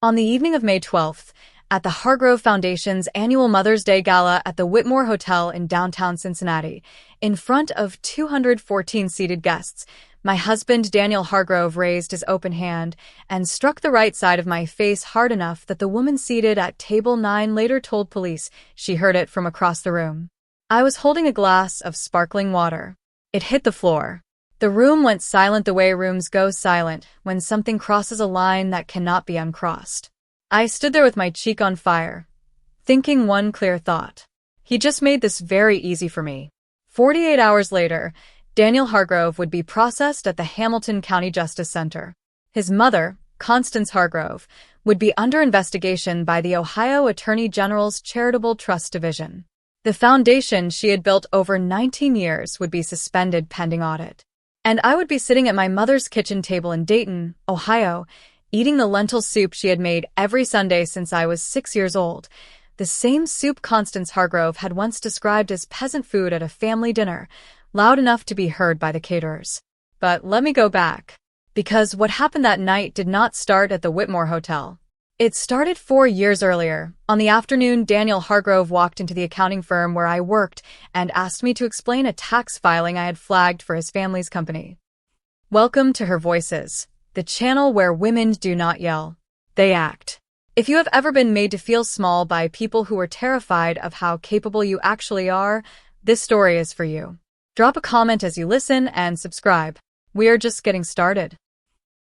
On the evening of May 12th, at the Hargrove Foundation's annual Mother's Day Gala at the Whitmore Hotel in downtown Cincinnati, in front of 214 seated guests, my husband Daniel Hargrove raised his open hand and struck the right side of my face hard enough that the woman seated at table 9 later told police she heard it from across the room. I was holding a glass of sparkling water. It hit the floor. The room went silent the way rooms go silent when something crosses a line that cannot be uncrossed. I stood there with my cheek on fire, thinking one clear thought. He just made this very easy for me. 48 hours later, Daniel Hargrove would be processed at the Hamilton County Justice Center. His mother, Constance Hargrove, would be under investigation by the Ohio Attorney General's Charitable Trust Division. The foundation she had built over 19 years would be suspended pending audit. And I would be sitting at my mother's kitchen table in Dayton, Ohio, eating the lentil soup she had made every Sunday since I was 6 years old, the same soup Constance Hargrove had once described as peasant food at a family dinner, loud enough to be heard by the caterers. But let me go back, because what happened that night did not start at the Whitmore Hotel. It started 4 years earlier. On the afternoon, Daniel Hargrove walked into the accounting firm where I worked and asked me to explain a tax filing I had flagged for his family's company. Welcome to Her Voices, the channel where women do not yell, they act. If you have ever been made to feel small by people who are terrified of how capable you actually are, this story is for you. Drop a comment as you listen and subscribe. We are just getting started.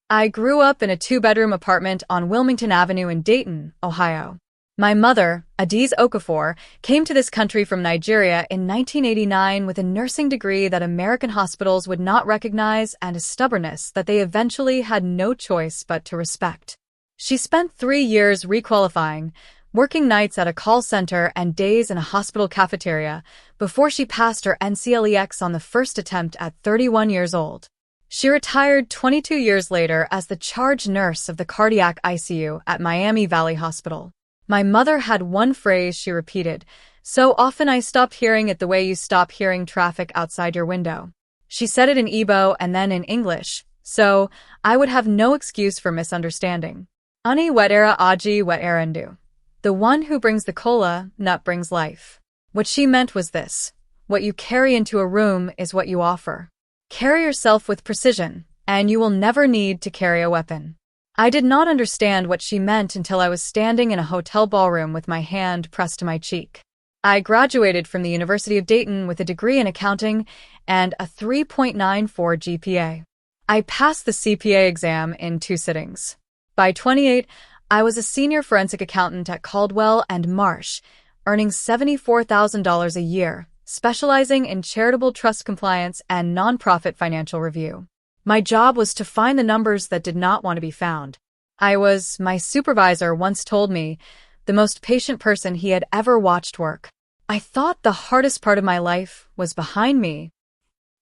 I grew up in a 2-bedroom apartment on Wilmington Avenue in Dayton, Ohio. My mother, Adiz Okafor, came to this country from Nigeria in 1989 with a nursing degree that American hospitals would not recognize and a stubbornness that they eventually had no choice but to respect. She spent 3 years requalifying, working nights at a call center and days in a hospital cafeteria, before she passed her NCLEX on the first attempt at 31 years old. She retired 22 years later as the charge nurse of the cardiac ICU at Miami Valley Hospital. My mother had one phrase she repeated, so often I stopped hearing it the way you stop hearing traffic outside your window. She said it in Igbo and then in English, so I would have no excuse for misunderstanding. Ani wetera aji weterandu. The one who brings the cola nut brings life. What she meant was this: what you carry into a room is what you offer. Carry yourself with precision, and you will never need to carry a weapon. I did not understand what she meant until I was standing in a hotel ballroom with my hand pressed to my cheek. I graduated from the University of Dayton with a degree in accounting and a 3.94 GPA. I passed the CPA exam in 2 sittings. By 28, I was a senior forensic accountant at Caldwell and Marsh, earning $74,000 a year, specializing in charitable trust compliance and nonprofit financial review. My job was to find the numbers that did not want to be found. My supervisor once told me, the most patient person he had ever watched work. I thought the hardest part of my life was behind me.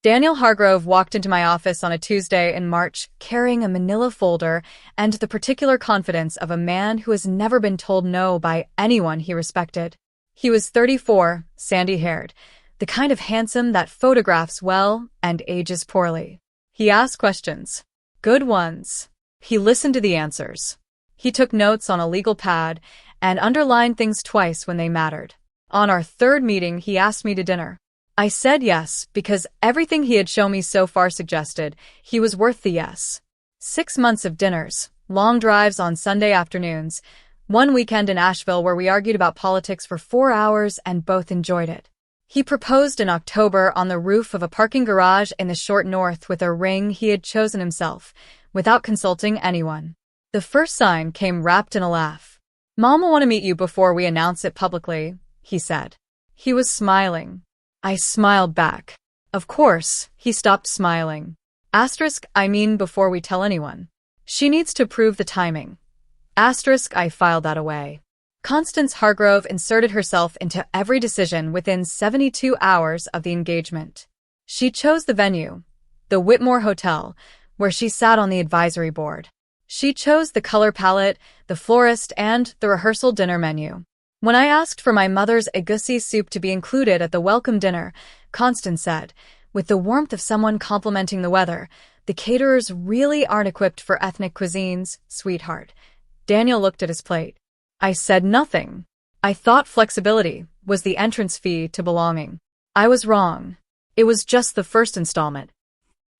Daniel Hargrove walked into my office on a Tuesday in March, carrying a manila folder and the particular confidence of a man who has never been told no by anyone he respected. He was 34, sandy-haired, the kind of handsome that photographs well and ages poorly. He asked questions. Good ones. He listened to the answers. He took notes on a legal pad and underlined things twice when they mattered. On our 3rd meeting, he asked me to dinner. I said yes because everything he had shown me so far suggested he was worth the yes. 6 months of dinners, long drives on Sunday afternoons, one weekend in Asheville where we argued about politics for 4 hours and both enjoyed it. He proposed in October on the roof of a parking garage in the short north with a ring he had chosen himself, without consulting anyone. The first sign came wrapped in a laugh. Mom will want to meet you before we announce it publicly, he said. He was smiling. I smiled back. Of course, he stopped smiling. I mean before we tell anyone. She needs to prove the timing. I filed that away. Constance Hargrove inserted herself into every decision within 72 hours of the engagement. She chose the venue, the Whitmore Hotel, where she sat on the advisory board. She chose the color palette, the florist, and the rehearsal dinner menu. When I asked for my mother's egusi soup to be included at the welcome dinner, Constance said, with the warmth of someone complimenting the weather, "The caterers really aren't equipped for ethnic cuisines, sweetheart. Daniel looked at his plate. I said nothing. I thought flexibility was the entrance fee to belonging. I was wrong. It was just the first installment.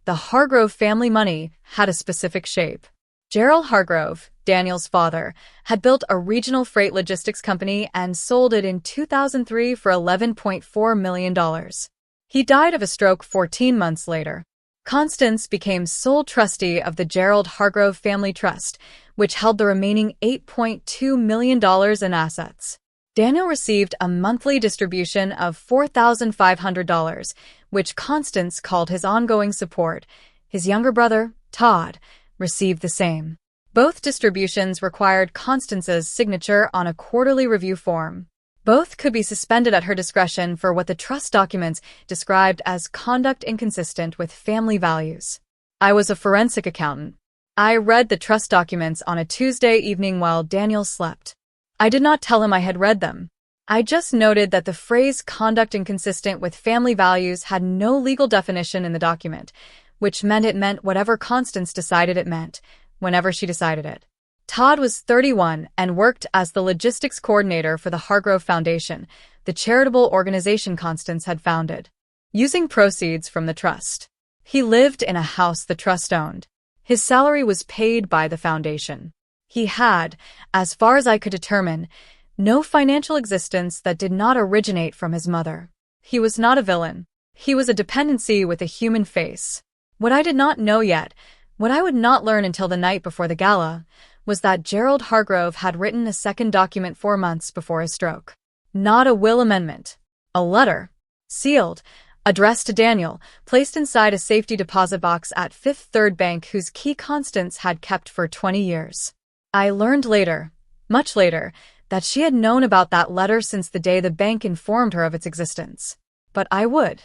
The Hargrove family money had a specific shape. Gerald Hargrove, Daniel's father, had built a regional freight logistics company and sold it in 2003 for $11.4 million. He died of a stroke 14 months later. Constance became sole trustee of the Gerald Hargrove Family Trust, which held the remaining $8.2 million in assets. Daniel received a monthly distribution of $4,500, which Constance called his ongoing support. His younger brother, Todd, received the same. Both distributions required Constance's signature on a quarterly review form. Both could be suspended at her discretion for what the trust documents described as conduct inconsistent with family values. I was a forensic accountant. I read the trust documents on a Tuesday evening while Daniel slept. I did not tell him I had read them. I just noted that the phrase conduct inconsistent with family values had no legal definition in the document, which meant it meant whatever Constance decided it meant, whenever she decided it. Todd was 31 and worked as the logistics coordinator for the Hargrove Foundation, the charitable organization Constance had founded. Using proceeds from the trust, he lived in a house the trust owned. His salary was paid by the foundation. He had, as far as I could determine, no financial existence that did not originate from his mother. He was not a villain. He was a dependency with a human face. What I did not know yet, what I would not learn until the night before the gala, was that Gerald Hargrove had written a second document 4 months before his stroke. Not a will amendment. A letter. Sealed. Addressed to Daniel, placed inside a safety deposit box at Fifth Third Bank whose key Constance had kept for 20 years. I learned later, much later, that she had known about that letter since the day the bank informed her of its existence. But I would.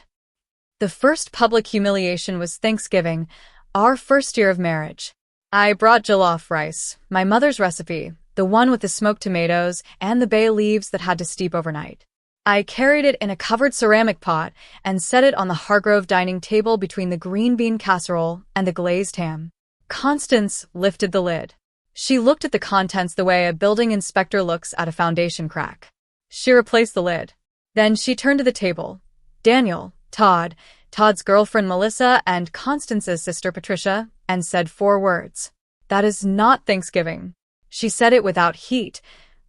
The first public humiliation was Thanksgiving, our first year of marriage. I brought jollof rice, my mother's recipe, the one with the smoked tomatoes and the bay leaves that had to steep overnight. I carried it in a covered ceramic pot and set it on the Hargrove dining table between the green bean casserole and the glazed ham. Constance lifted the lid. She looked at the contents the way a building inspector looks at a foundation crack. She replaced the lid. Then she turned to the table. Daniel, Todd's girlfriend Melissa, and Constance's sister Patricia, and said 4 words. That is not Thanksgiving. She said it without heat,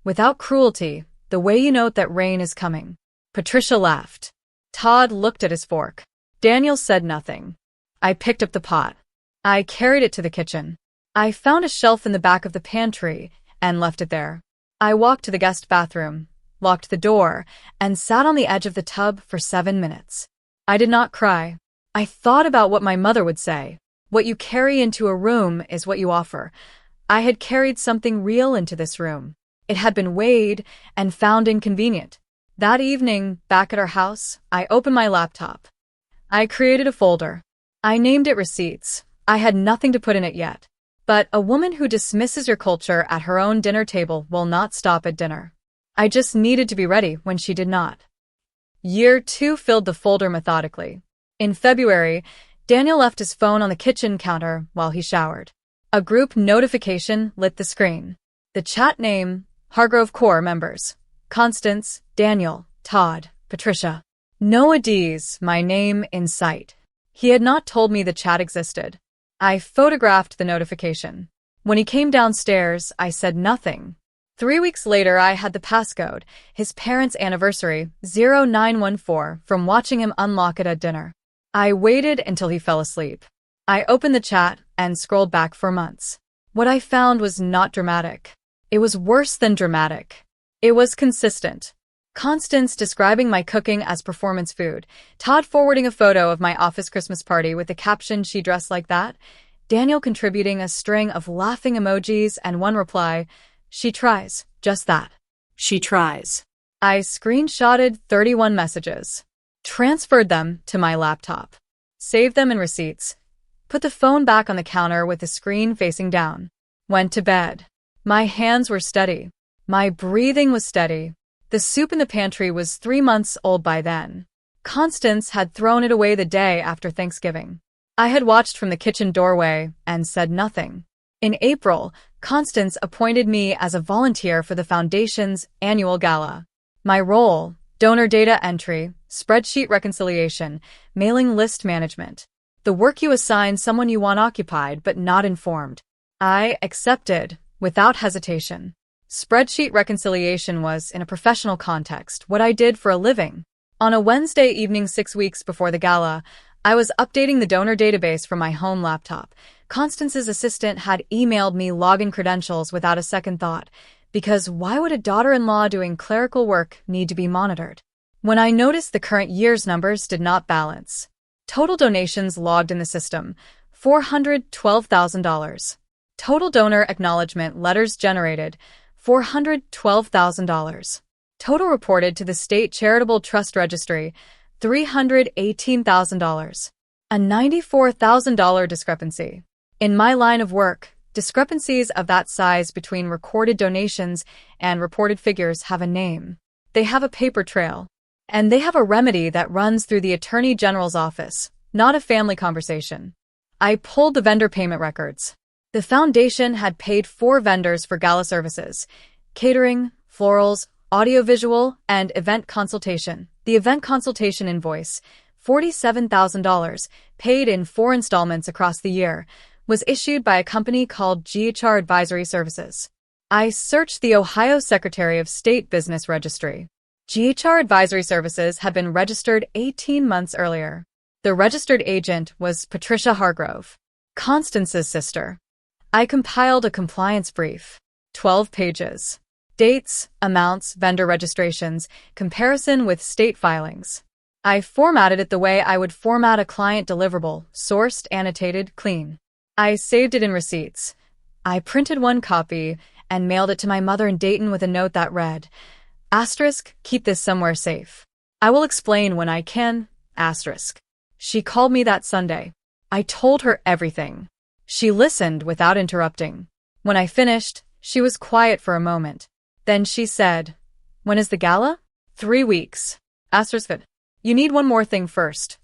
without cruelty, the way you note that rain is coming. Patricia laughed. Todd looked at his fork. Daniel said nothing. I picked up the pot. I carried it to the kitchen. I found a shelf in the back of the pantry and left it there. I walked to the guest bathroom, locked the door, and sat on the edge of the tub for 7 minutes. I did not cry. I thought about what my mother would say. What you carry into a room is what you offer. I had carried something real into this room. It had been weighed and found inconvenient. That evening, back at our house, I opened my laptop. I created a folder. I named it Receipts. I had nothing to put in it yet. But a woman who dismisses your culture at her own dinner table will not stop at dinner. I just needed to be ready when she did not. Year 2 filled the folder methodically. In February, Daniel left his phone on the kitchen counter while he showered. A group notification lit the screen. The chat name, Hargrove Core members. Constance, Daniel, Todd, Patricia. No IDs, my name in sight. He had not told me the chat existed. I photographed the notification. When he came downstairs, I said nothing. 3 weeks later, I had the passcode, his parents' anniversary, 0914, from watching him unlock it at dinner. I waited until he fell asleep. I opened the chat and scrolled back for months. What I found was not dramatic. It was worse than dramatic. It was consistent. Constance describing my cooking as performance food, Todd forwarding a photo of my office Christmas party with the caption "She dressed like that," Daniel contributing a string of laughing emojis and one reply, "She tries, just that. She tries." I screenshotted 31 messages, transferred them to my laptop, saved them in Receipts, put the phone back on the counter with the screen facing down, went to bed. My hands were steady. My breathing was steady. The soup in the pantry was 3 months old by then. Constance had thrown it away the day after Thanksgiving. I had watched from the kitchen doorway and said nothing. In April, Constance appointed me as a volunteer for the Foundation's annual gala. My role: donor data entry, spreadsheet reconciliation, mailing list management. The work you assign someone you want occupied but not informed. I accepted, without hesitation. Spreadsheet reconciliation was, in a professional context, what I did for a living. On a Wednesday evening 6 weeks before the gala, I was updating the donor database from my home laptop. Constance's assistant had emailed me login credentials without a second thought, because why would a daughter-in-law doing clerical work need to be monitored? When I noticed the current year's numbers did not balance. Total donations logged in the system: $412,000. Total donor acknowledgement letters generated: $412,000. Total reported to the State Charitable Trust Registry: $318,000. A $94,000 discrepancy. In my line of work, discrepancies of that size between recorded donations and reported figures have a name. They have a paper trail. And they have a remedy that runs through the Attorney General's office, not a family conversation. I pulled the vendor payment records. The foundation had paid 4 vendors for gala services: catering, florals, audiovisual, and event consultation. The event consultation invoice, $47,000, paid in 4 installments across the year, was issued by a company called GHR Advisory Services. I searched the Ohio Secretary of State Business Registry. GHR Advisory Services had been registered 18 months earlier. The registered agent was Patricia Hargrove, Constance's sister. I compiled a compliance brief. 12 pages. Dates, amounts, vendor registrations, comparison with state filings. I formatted it the way I would format a client deliverable: sourced, annotated, clean. I saved it in receipts. I printed 1 copy and mailed it to my mother in Dayton with a note that read, "Keep this somewhere safe. I will explain when I can, *." She called me that Sunday. I told her everything. She listened without interrupting. When I finished, she was quiet for a moment. Then she said, "When is the gala?" 3 weeks. You need one more thing first.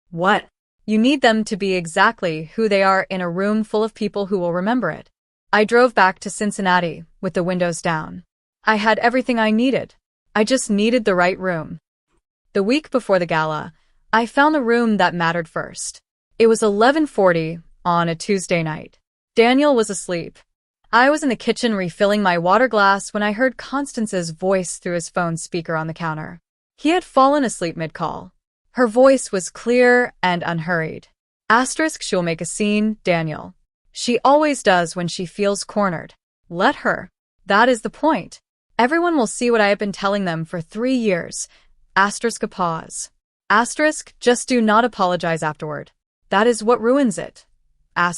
What? You need them to be exactly who they are in a room full of people who will remember it. I drove back to Cincinnati with the windows down. I had everything I needed. I just needed the right room. The week before the gala, I found the room that mattered first. It was 11:40 on a Tuesday night. Daniel was asleep. I was in the kitchen refilling my water glass when I heard Constance's voice through his phone speaker on the counter. He had fallen asleep mid-call. Her voice was clear and unhurried. She'll make a scene, Daniel. She always does when she feels cornered. Let her. That is the point. Everyone will see what I have been telling them for 3 years. A pause. Just do not apologize afterward. That is what ruins it. I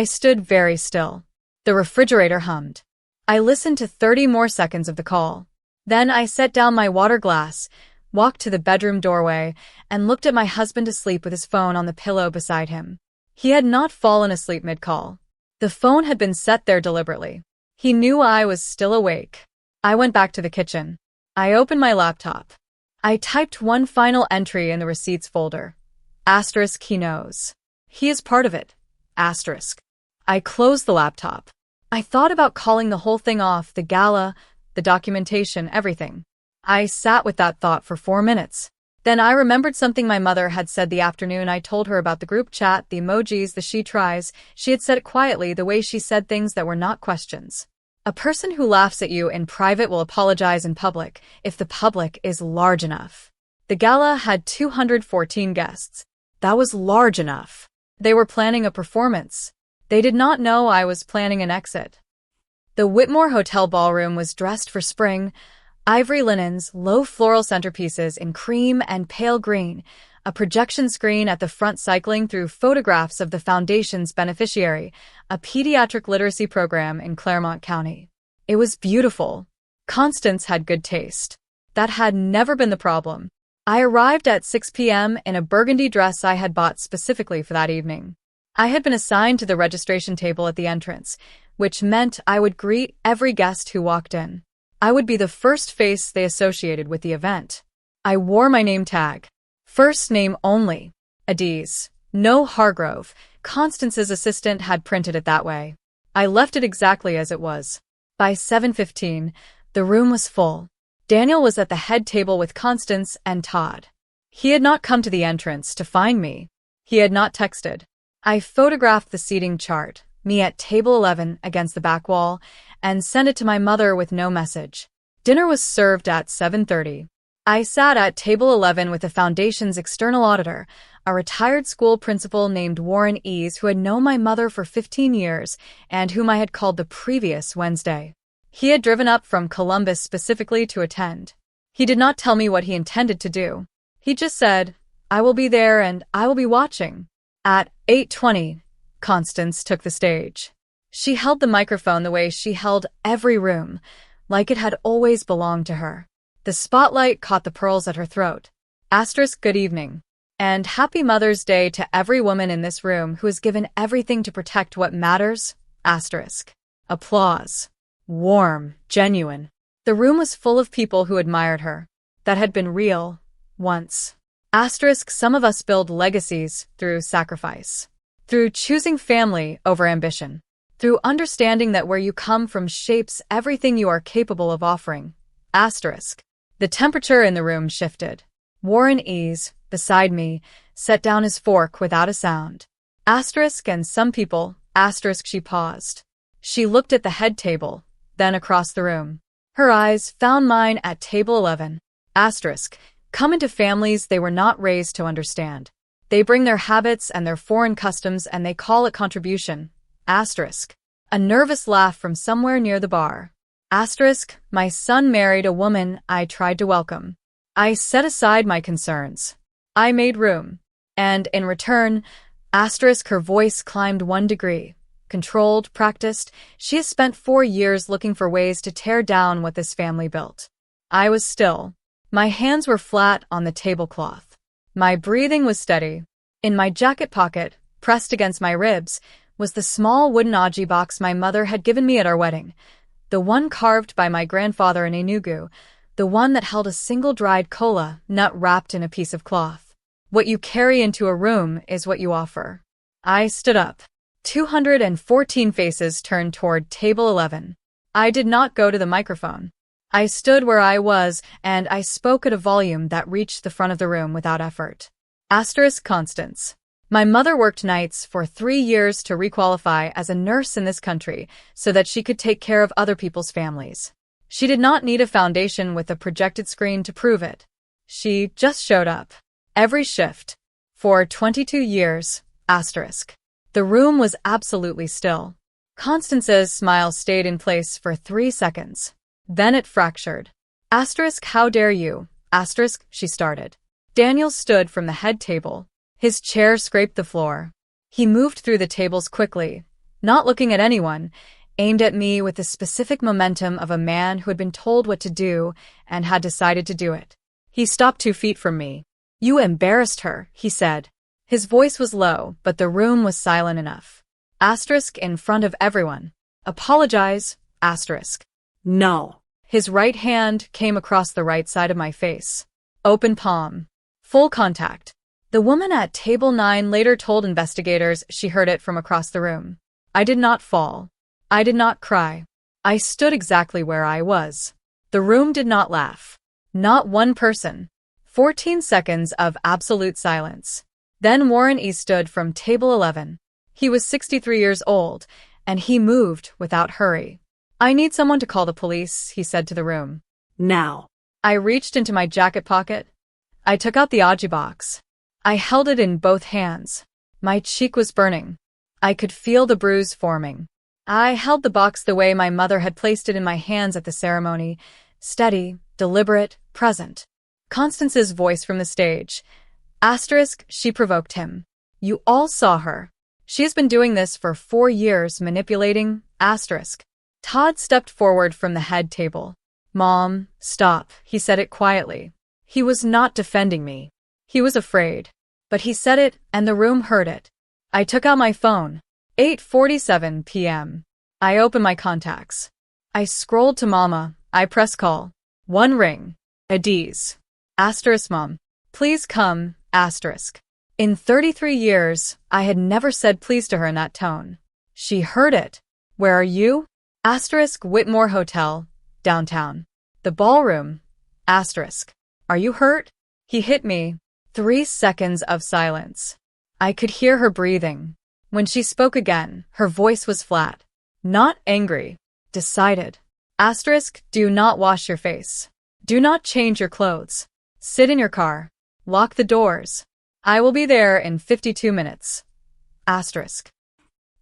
stood very still. The refrigerator hummed. I listened to 30 more seconds of the call. Then I set down my water glass, walked to the bedroom doorway, and looked at my husband asleep with his phone on the pillow beside him. He had not fallen asleep mid-call. The phone had been set there deliberately. He knew I was still awake. I went back to the kitchen. I opened my laptop. I typed one final entry in the receipts folder. He knows. He is part of it. I closed the laptop. I thought about calling the whole thing off: the gala, the documentation, everything. I sat with that thought for 4 minutes. Then I remembered something my mother had said the afternoon I told her about the group chat, the emojis, the she tries. She had said it quietly, the way she said things that were not questions. A person who laughs at you in private will apologize in public, if the public is large enough. The gala had 214 guests. That was large enough. They were planning a performance. They did not know I was planning an exit. The Whitmore Hotel ballroom was dressed for spring. Ivory linens, low floral centerpieces in cream and pale green, a projection screen at the front cycling through photographs of the foundation's beneficiary, a pediatric literacy program in Claremont County. It was beautiful. Constance had good taste. That had never been the problem. I arrived at 6 p.m. in a burgundy dress I had bought specifically for that evening. I had been assigned to the registration table at the entrance, which meant I would greet every guest who walked in. I would be the first face they associated with the event. I wore my name tag. First name only. Adiz. No Hargrove, Constance's assistant had printed it that way. I left it exactly as it was. By 7:15, the room was full. Daniel was at the head table with Constance and Todd. He had not come to the entrance to find me. He had not texted. I photographed the seating chart, me at table 11 against the back wall, and sent it to my mother with no message. Dinner was served at 7:30. I sat at table 11 with the foundation's external auditor, a retired school principal named Warren Ease who had known my mother for 15 years and whom I had called the previous Wednesday. He had driven up from Columbus specifically to attend. He did not tell me what he intended to do. He just said, "I will be there and I will be watching." At 8:20, Constance took the stage. She held the microphone the way she held every room, like it had always belonged to her. The spotlight caught the pearls at her throat. Good evening. And happy Mother's Day to every woman in this room who has given everything to protect what matters. Applause. Warm, genuine. The room was full of people who admired her. That had been real. Once. Some of us build legacies through sacrifice. Through choosing family over ambition. Through understanding that where you come from shapes everything you are capable of offering. The temperature in the room shifted. Warren Ease, beside me, set down his fork without a sound. And some people, she paused. She looked at the head table, then across the room. Her eyes found mine at table 11. Come into families they were not raised to understand. They bring their habits and their foreign customs and they call it contribution. A nervous laugh from somewhere near the bar. My son married a woman I tried to welcome. I set aside my concerns. I made room. And in return, her voice climbed 1 degree. Controlled, practiced, she has spent 4 years looking for ways to tear down what this family built. I was still. My hands were flat on the tablecloth. My breathing was steady. In my jacket pocket, pressed against my ribs, was the small wooden aji box my mother had given me at our wedding. The one carved by my grandfather in Enugu, the one that held a single dried cola nut wrapped in a piece of cloth. What you carry into a room is what you offer. I stood up. 214 faces turned toward table 11. I did not go to the microphone. I stood where I was, and I spoke at a volume that reached the front of the room without effort. Constance. My mother worked nights for 3 years to requalify as a nurse in this country so that she could take care of other people's families. She did not need a foundation with a projected screen to prove it. She just showed up. Every shift. For 22 years. The room was absolutely still. Constance's smile stayed in place for 3 seconds. Then it fractured. How dare you? She started. Daniel stood from the head table. His chair scraped the floor. He moved through the tables quickly, not looking at anyone, aimed at me with the specific momentum of a man who had been told what to do and had decided to do it. He stopped 2 feet from me. You embarrassed her, he said. His voice was low, but the room was silent enough. In front of everyone. Apologize, No. His right hand came across the right side of my face. Open palm. Full contact. The woman at table 9 later told investigators she heard it from across the room. I did not fall. I did not cry. I stood exactly where I was. The room did not laugh. Not one person. 14 seconds of absolute silence. Then Warren E. stood from table 11. He was 63 years old, and he moved without hurry. I need someone to call the police, he said to the room. Now. I reached into my jacket pocket. I took out the aji box. I held it in both hands. My cheek was burning. I could feel the bruise forming. I held the box the way my mother had placed it in my hands at the ceremony, steady, deliberate, present. Constance's voice from the stage. She provoked him. You all saw her. She has been doing this for 4 years, manipulating, Todd stepped forward from the head table. Mom, stop, he said it quietly. He was not defending me. He was afraid. But he said it, and the room heard it. I took out my phone. 8:47 p.m. I opened my contacts. I scrolled to Mama. I press call. 1 ring. Adiz. Mom. Please come. In 33 years, I had never said please to her in that tone. She heard it. Where are you? Asterisk Whitmore Hotel, downtown. The ballroom. Asterisk. Are you hurt? He hit me. 3 seconds of silence. I could hear her breathing. When she spoke again, her voice was flat. Not angry. Decided. Asterisk, do not wash your face. Do not change your clothes. Sit in your car. Lock the doors. I will be there in 52 minutes. Asterisk.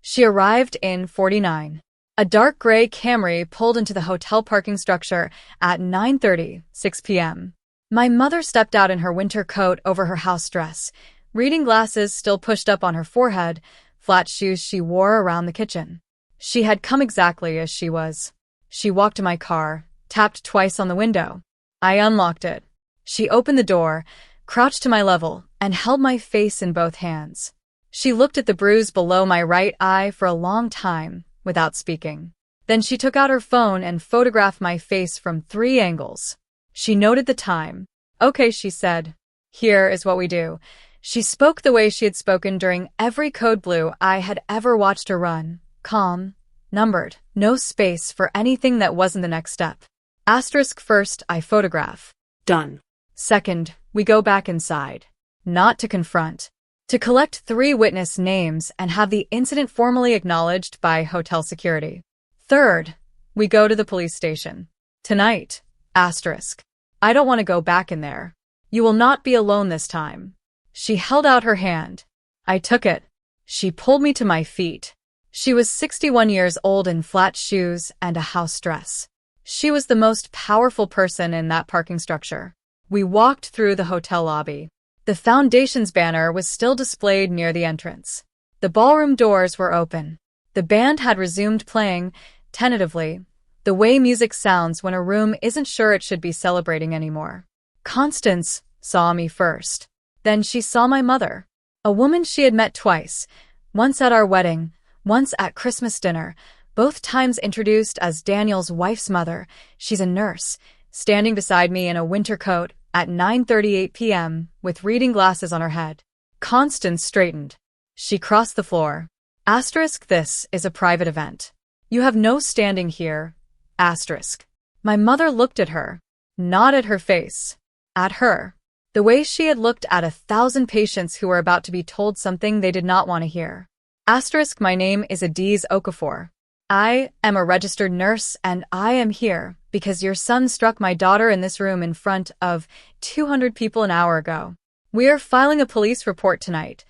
She arrived in 49. A dark gray Camry pulled into the hotel parking structure at 9:36 p.m. My mother stepped out in her winter coat over her house dress, reading glasses still pushed up on her forehead, flat shoes she wore around the kitchen. She had come exactly as she was. She walked to my car, tapped twice on the window. I unlocked it. She opened the door, crouched to my level, and held my face in both hands. She looked at the bruise below my right eye for a long time, without speaking. Then she took out her phone and photographed my face from 3 angles. She noted the time. Okay, she said. Here is what we do. She spoke the way she had spoken during every code blue I had ever watched her run. Calm, numbered, no space for anything that wasn't the next step. Asterisk first, I photograph. Done. Second, we go back inside. Not to confront. To collect 3 witness names and have the incident formally acknowledged by hotel security. Third, we go to the police station. Tonight. Asterisk. I don't want to go back in there. You will not be alone this time. She held out her hand. I took it. She pulled me to my feet. She was 61 years old in flat shoes and a house dress. She was the most powerful person in that parking structure. We walked through the hotel lobby. The Foundation's banner was still displayed near the entrance. The ballroom doors were open. The band had resumed playing, tentatively, the way music sounds when a room isn't sure it should be celebrating anymore. Constance saw me first. Then she saw my mother, a woman she had met twice, once at our wedding, once at Christmas dinner, both times introduced as Daniel's wife's mother. She's a nurse, standing beside me in a winter coat at 9:38 p.m. with reading glasses on her head. Constance straightened. She crossed the floor. Asterisk, this is a private event. You have no standing here. Asterisk. My mother looked at her. Not at her face. At her. The way she had looked at 1,000 patients who were about to be told something they did not want to hear. Asterisk, my name is Adiz Okafor. I am a registered nurse and I am here because your son struck my daughter in this room in front of 200 people an hour ago. We are filing a police report tonight.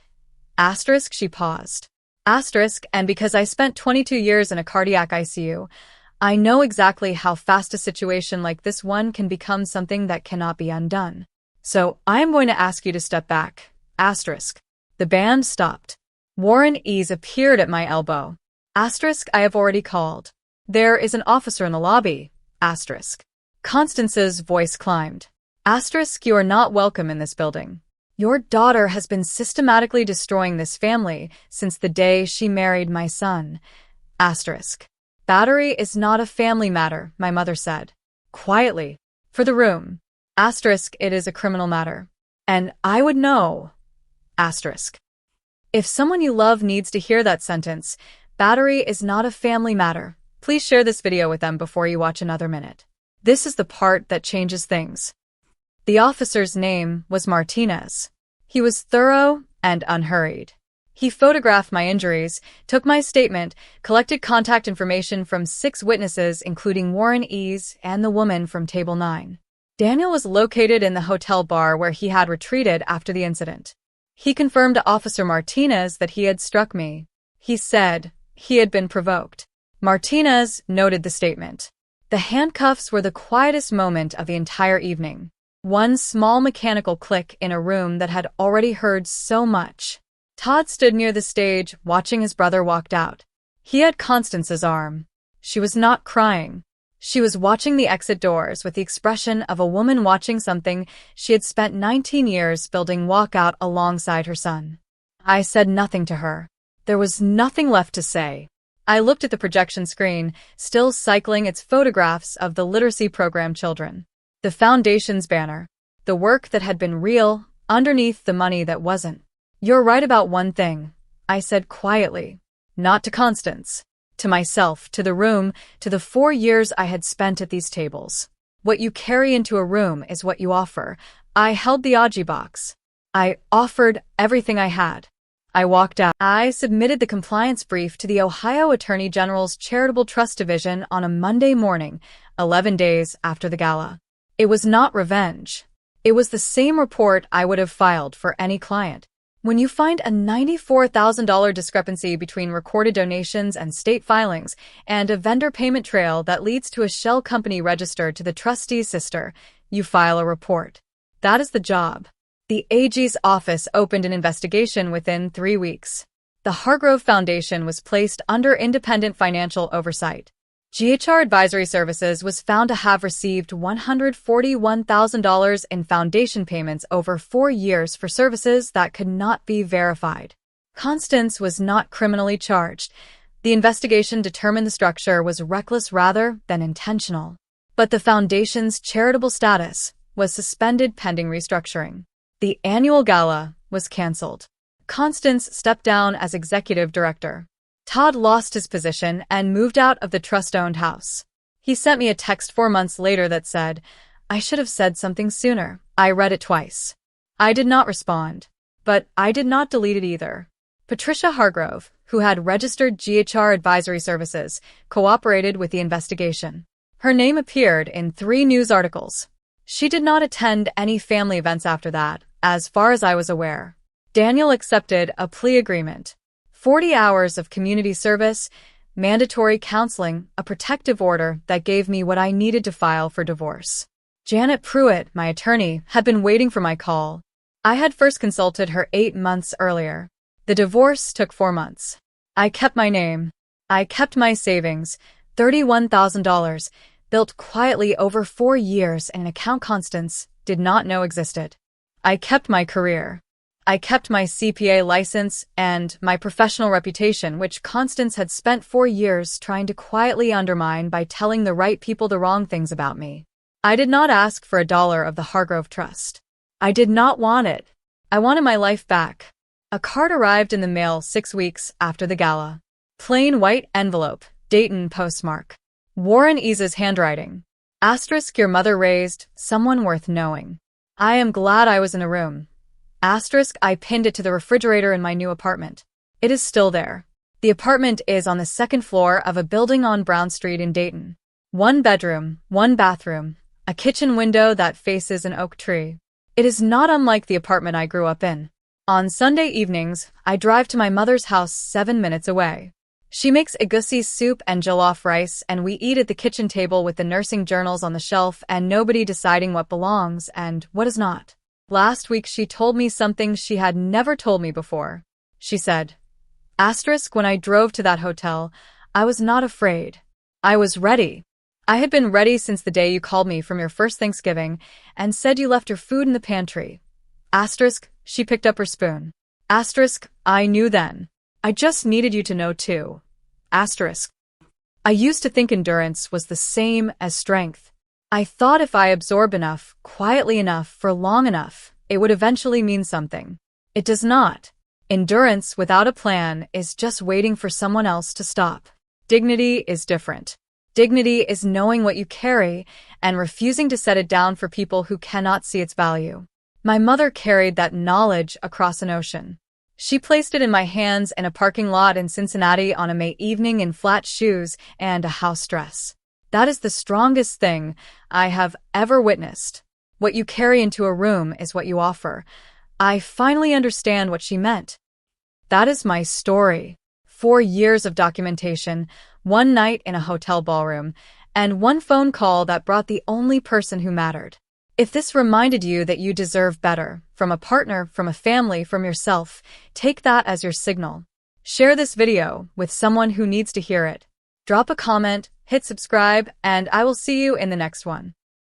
Asterisk, she paused. Asterisk, and because I spent 22 years in a cardiac ICU, I know exactly how fast a situation like this one can become something that cannot be undone. So I am going to ask you to step back. Asterisk. The band stopped. Warren Ease appeared at my elbow. Asterisk, I have already called. There is an officer in the lobby. Asterisk. Constance's voice climbed. Asterisk, you are not welcome in this building. Your daughter has been systematically destroying this family since the day she married my son. Asterisk. Battery is not a family matter, my mother said. Quietly. For the room. Asterisk, it is a criminal matter. And I would know. Asterisk. If someone you love needs to hear that sentence, battery is not a family matter, please share this video with them before you watch another minute. This is the part that changes things. The officer's name was Martinez. He was thorough and unhurried. He photographed my injuries, took my statement, collected contact information from 6 witnesses including Warren Ease and the woman from Table 9. Daniel was located in the hotel bar where he had retreated after the incident. He confirmed to Officer Martinez that he had struck me. He said he had been provoked. Martinez noted the statement. The handcuffs were the quietest moment of the entire evening. One small mechanical click in a room that had already heard so much. Todd stood near the stage, watching his brother walk out. He had Constance's arm. She was not crying. She was watching the exit doors with the expression of a woman watching something she had spent 19 years building walk out alongside her son. I said nothing to her. There was nothing left to say. I looked at the projection screen, still cycling its photographs of the literacy program children. The Foundation's banner. The work that had been real, underneath the money that wasn't. You're right about one thing, I said quietly. Not to Constance. To myself, to the room, to the 4 years I had spent at these tables. What you carry into a room is what you offer. I held the Aji box. I offered everything I had. I walked out. I submitted the compliance brief to the Ohio Attorney General's Charitable Trust Division on a Monday morning, 11 days after the gala. It was not revenge. It was the same report I would have filed for any client. When you find a $94,000 discrepancy between recorded donations and state filings, and a vendor payment trail that leads to a shell company registered to the trustee's sister, you file a report. That is the job. The AG's office opened an investigation within 3 weeks. The Hargrove Foundation was placed under independent financial oversight. GHR Advisory Services was found to have received $141,000 in foundation payments over 4 years for services that could not be verified. Constance was not criminally charged. The investigation determined the structure was reckless rather than intentional. But the foundation's charitable status was suspended pending restructuring. The annual gala was canceled. Constance stepped down as executive director. Todd lost his position and moved out of the trust-owned house. He sent me a text 4 months later that said, "I should have said something sooner." I read it twice. I did not respond, but I did not delete it either. Patricia Hargrove, who had registered GHR Advisory Services, cooperated with the investigation. Her name appeared in 3 news articles. She did not attend any family events after that, as far as I was aware. Daniel accepted a plea agreement. 40 hours of community service, mandatory counseling, a protective order that gave me what I needed to file for divorce. Janet Pruitt, my attorney, had been waiting for my call. I had first consulted her 8 months earlier. The divorce took 4 months. I kept my name. I kept my savings, $31,000, built quietly over 4 years in an account Constance did not know existed. I kept my career. I kept my CPA license and my professional reputation, which Constance had spent 4 years trying to quietly undermine by telling the right people the wrong things about me. I did not ask for $1 of the Hargrove Trust. I did not want it. I wanted my life back. A card arrived in the mail 6 weeks after the gala. Plain white envelope, Dayton postmark. Warren Ease's handwriting. Asterisk your mother raised, someone worth knowing. I am glad I was in a room. Asterisk I pinned it to the refrigerator in my new apartment. It is still there. The apartment is on the 2nd floor of a building on Brown Street in Dayton. 1 bedroom, 1 bathroom, a kitchen window that faces an oak tree. It is not unlike the apartment I grew up in. On Sunday evenings, I drive to my mother's house 7 minutes away. She makes egusi soup and jollof rice, and we eat at the kitchen table with the nursing journals on the shelf and nobody deciding what belongs and what is not. Last week she told me something she had never told me before. She said, asterisk when I drove to that hotel, I was not afraid. I was ready. I had been ready since the day you called me from your first Thanksgiving and said you left your food in the pantry. Asterisk, she picked up her spoon. Asterisk, I knew then. I just needed you to know too. Asterisk. I used to think endurance was the same as strength. I thought if I absorb enough, quietly enough, for long enough, it would eventually mean something. It does not. Endurance without a plan is just waiting for someone else to stop. Dignity is different. Dignity is knowing what you carry and refusing to set it down for people who cannot see its value. My mother carried that knowledge across an ocean. She placed it in my hands in a parking lot in Cincinnati on a May evening in flat shoes and a house dress. That is the strongest thing I have ever witnessed. What you carry into a room is what you offer. I finally understand what she meant. That is my story. 4 years of documentation, 1 night in a hotel ballroom, and 1 phone call that brought the only person who mattered. If this reminded you that you deserve better, from a partner, from a family, from yourself, take that as your signal. Share this video with someone who needs to hear it. Drop a comment, hit subscribe, and I will see you in the next one.